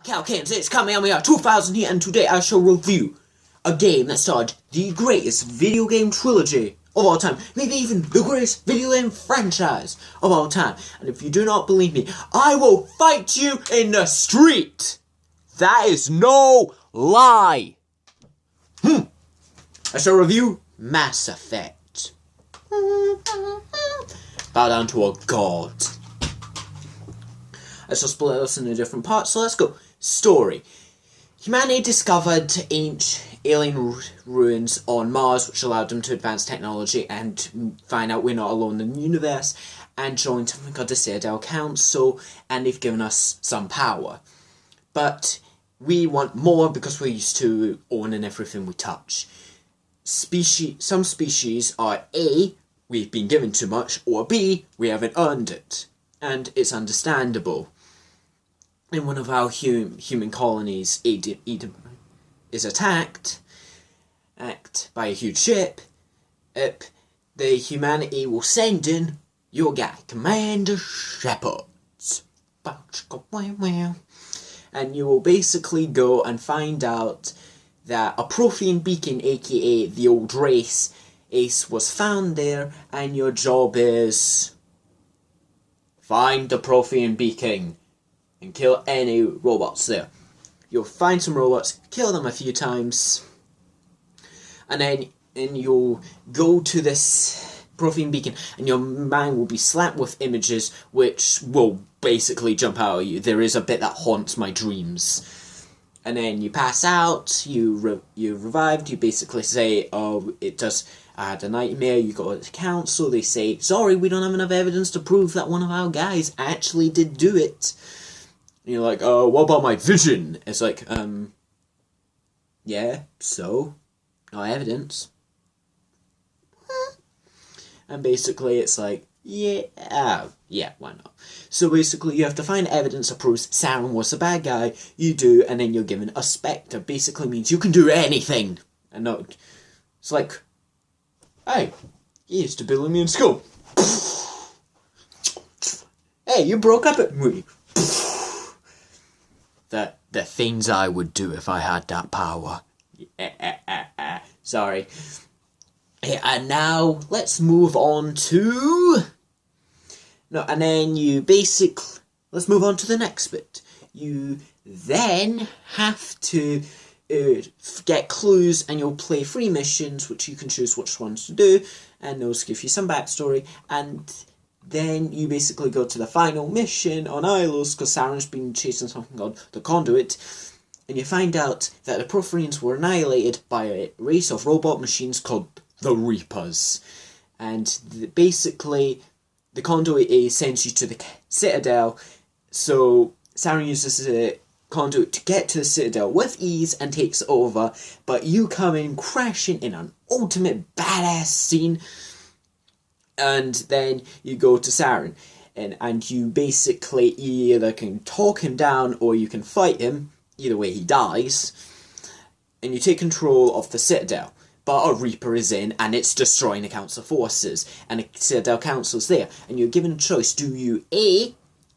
K2000, it's K2000 here, and today I shall review a game that starred the greatest video game trilogy of all time, maybe even the greatest video game franchise of all time. And if you do not believe me, I will fight you in the street. That is no lie. I shall review Mass Effect. Bow down to a god. I shall split this into different parts, so let's go. Story. Humanity discovered ancient alien ruins on Mars, which allowed them to advance technology and find out we're not alone in the universe, and joined something called the Citadel Council, and they've given us some power. But we want more because we're used to owning everything we touch. Some species are A, we've been given too much, or B, we haven't earned it. And it's understandable. In one of our human colonies, Eden is attacked by a huge ship. The humanity will send in your guy, Commander Shepard. And you will basically go and find out that a Prothean beacon, aka the old race, Ace, was found there, and your job is find the Prothean beacon and kill any robots there. You'll find some robots, kill them a few times, and then you'll go to this Prothean beacon, and your mind will be slapped with images which will basically jump out at you. There is a bit that haunts my dreams. And then you pass out, you're revived, you basically say, oh, I had a nightmare, you go to the council, they say, sorry, we don't have enough evidence to prove that one of our guys actually did do it. And you're like, oh, what about my vision? It's like, yeah, so, no evidence. And basically it's like, yeah, why not? So basically you have to find evidence that proves Saren was a bad guy, you do, and then you're given a Spectre. Basically means you can do anything. And not, it's like, hey, you used to bully me in school. Hey, you broke up at me. The things I would do if I had that power. Sorry. And now, let's move on to... No, and then let's move on to the next bit. You then have to get clues, and you'll play 3 missions, which you can choose which ones to do, and those give you some backstory, and then you basically go to the final mission on Ilos, because Saren's been chasing something called the Conduit, and you find out that the Protheans were annihilated by a race of robot machines called the Reapers. And basically, the Conduit sends you to the Citadel, so Saren uses the Conduit to get to the Citadel with ease and takes it over, but you come in crashing in an ultimate badass scene, and then you go to Saren, and you basically either can talk him down or you can fight him. Either way, he dies, and you take control of the Citadel. But a Reaper is in, and it's destroying the Council forces, and the Citadel Council's there, and you're given a choice. Do you A,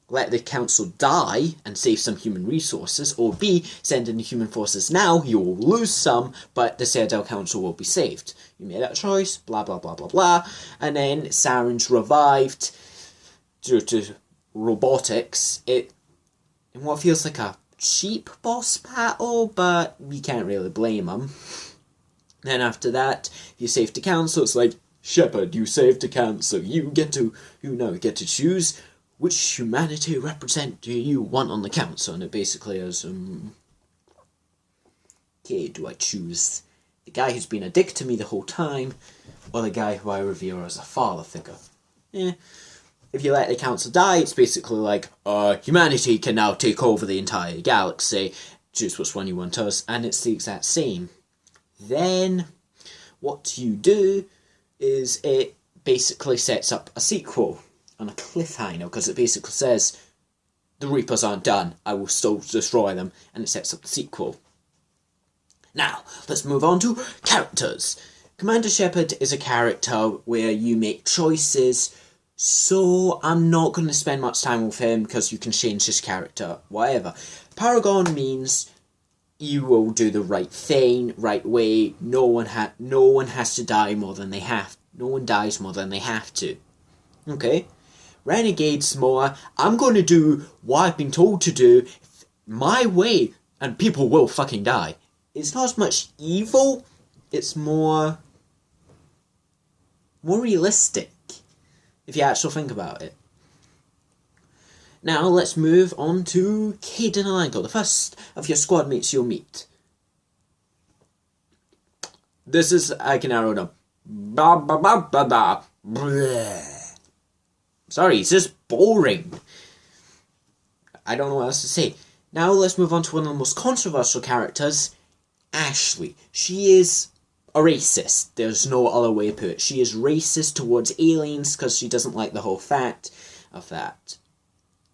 let the Council die and save some human resources, or B, send in the human forces now, you will lose some, but the Citadel Council will be saved. You made that choice, blah blah blah blah blah, and then Saren's revived due to robotics, in what feels like a cheap boss battle, but you can't really blame him. Then after that, you save the council. It's like, Shepard, you saved the council. You now get to choose which humanity representative you want on the council. And it basically is, okay, do I choose the guy who's been a dick to me the whole time, or the guy who I revere as a father figure? If you let the council die, it's basically like, humanity can now take over the entire galaxy. Choose which one you want us, and it's the exact same. Then, what you do is it basically sets up a sequel on a cliffhanger, because it basically says, the Reapers aren't done, I will still destroy them, and it sets up the sequel. Now, let's move on to characters. Commander Shepard is a character where you make choices, so I'm not going to spend much time with him, because you can change his character, whatever. Paragon means you will do the right thing, right way. No one has to die more than they have. No one dies more than they have to. Okay? Renegade's more, I'm going to do what I've been told to do my way, and people will fucking die. It's not as much evil, it's more realistic, if you actually think about it. Now, let's move on to K2000, the first of your squad mates you'll meet. This is, I can narrow down. Sorry, it's just boring. I don't know what else to say. Now, let's move on to one of the most controversial characters, Ashley. She is a racist. There's no other way to put it. She is racist towards aliens because she doesn't like the whole fact of that.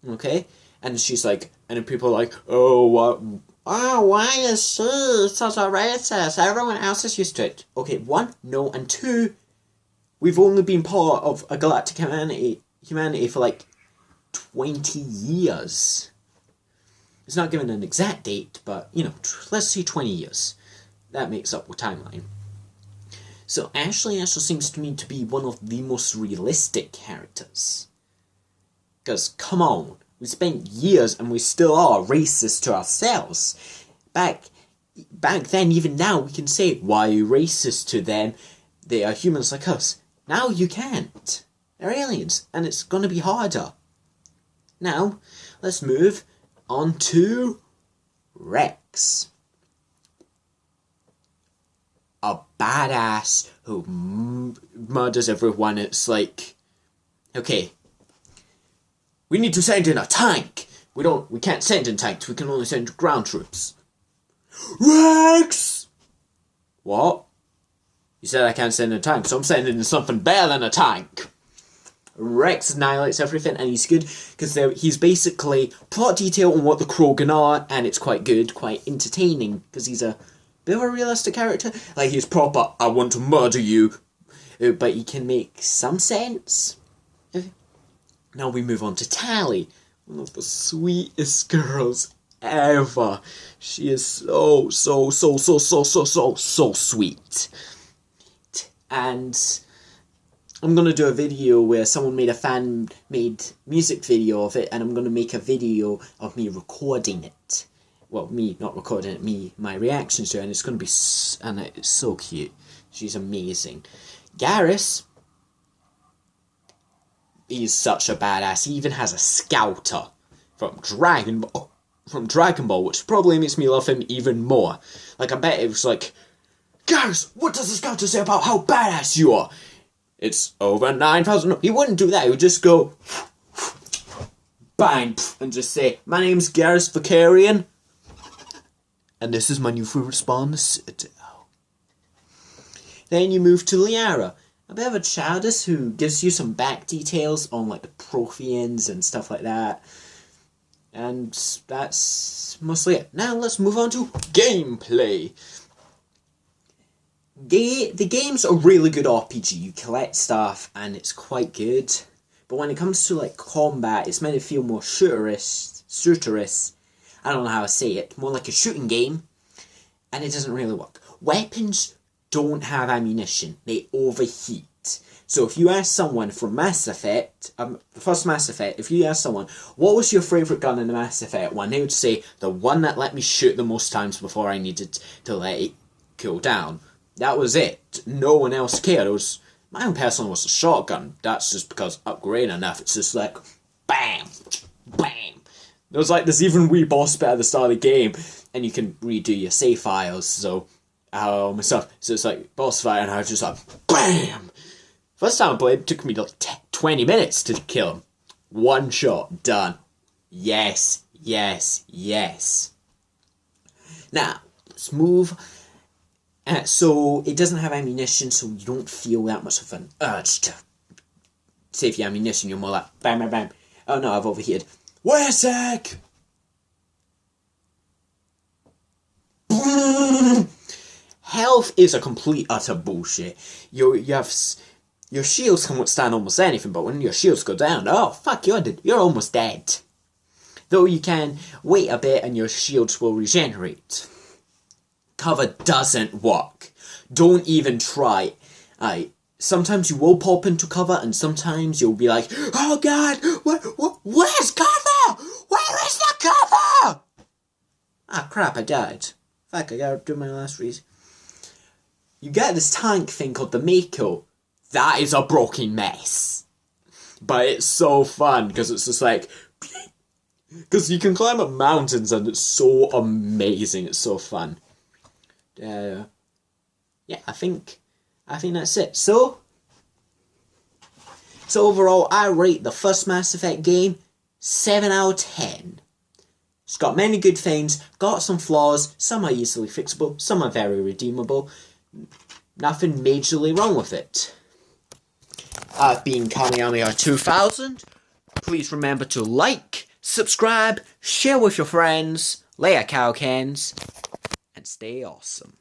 Okay? And she's like, and then people are like, oh, what? Oh, why is she such a racist? Everyone else is used to it. Okay, one, no, and two, we've only been part of a galactic humanity for like 20 years. It's not given an exact date, but, you know, let's say 20 years. That makes up the timeline. So Ashley actually seems to me to be one of the most realistic characters. Because, come on, we spent years and we still are racist to ourselves. Back then, even now, we can say, why are you racist to them? They are humans like us. Now you can't. They're aliens, and it's going to be harder. Now, let's move on to Rex. A badass who murders everyone. It's like, okay, we need to send in a tank. We can't send in tanks. We can only send ground troops. Rex! What? You said I can't send in a tank, so I'm sending in something better than a tank. Rex annihilates everything, and he's good because he's basically plot detail on what the Krogan are, and it's quite good, quite entertaining because he's a bit of a realistic character. Like, he's proper, I want to murder you, but he can make some sense. Now we move on to Tally, one of the sweetest girls ever. She is so sweet. And I'm going to do a video where someone made a fan-made music video of it, and I'm going to make a video of me recording it. Well, me not recording it, my reactions to it, and it's going to be, and it's so cute. She's amazing. Garrus, he's such a badass. He even has a scouter from Dragon Ball, which probably makes me love him even more. Like, I bet it was like, Garrus, what does the scouter say about how badass you are? It's over 9,000. No, he wouldn't do that. He would just go, bang, and just say, my name's Garrus Vicarian, and this is my new favorite spawn, the Citadel. Then you move to Liara, a bit of a childish who gives you some back details on like the Protheans and stuff like that. And that's mostly it. Now let's move on to gameplay. The game's a really good RPG. You collect stuff and it's quite good. But when it comes to like combat, it's meant to feel more shooterish. I don't know how to say it. More like a shooting game. And it doesn't really work. Weapons don't have ammunition. They overheat. So if you ask someone from Mass Effect, the first Mass Effect, if you ask someone, what was your favourite gun in the Mass Effect one, they would say, the one that let me shoot the most times before I needed to let it cool down. That was it. No one else cared. My own personal was a shotgun. That's just because upgrading enough. It's just like, bam, bam. There's like this even wee boss bit at the start of the game, and you can redo your save files, so myself. So it's like boss fight, and I was just like, bam! First time I played, it took me like 20 minutes to kill him. One shot, done. Yes, yes, yes. Now, let's move. So, it doesn't have ammunition, so you don't feel that much of an urge to save your ammunition. You're more like, bam, bam, bam. Oh no, I've overheated. Wait a sec! Health is a complete utter bullshit. Your shields can withstand almost anything, but when your shields go down, oh fuck, you're almost dead. Though you can wait a bit and your shields will regenerate. Cover doesn't work. Don't even try. Sometimes you will pop into cover and sometimes you'll be like, oh god, where's cover? Where is the cover? Ah crap, I died. Fuck, I gotta do my last reason. You get this tank thing called the Mako. That is a broken mess. But it's so fun because it's just like, because you can climb up mountains and it's so amazing. It's so fun. Yeah, I think that's it. So overall, I rate the first Mass Effect game 7 out of 10. It's got many good things, got some flaws, some are easily fixable, some are very redeemable. Nothing majorly wrong with it. I've been K2000. Please remember to like, subscribe, share with your friends, lay a cow cans, and stay awesome.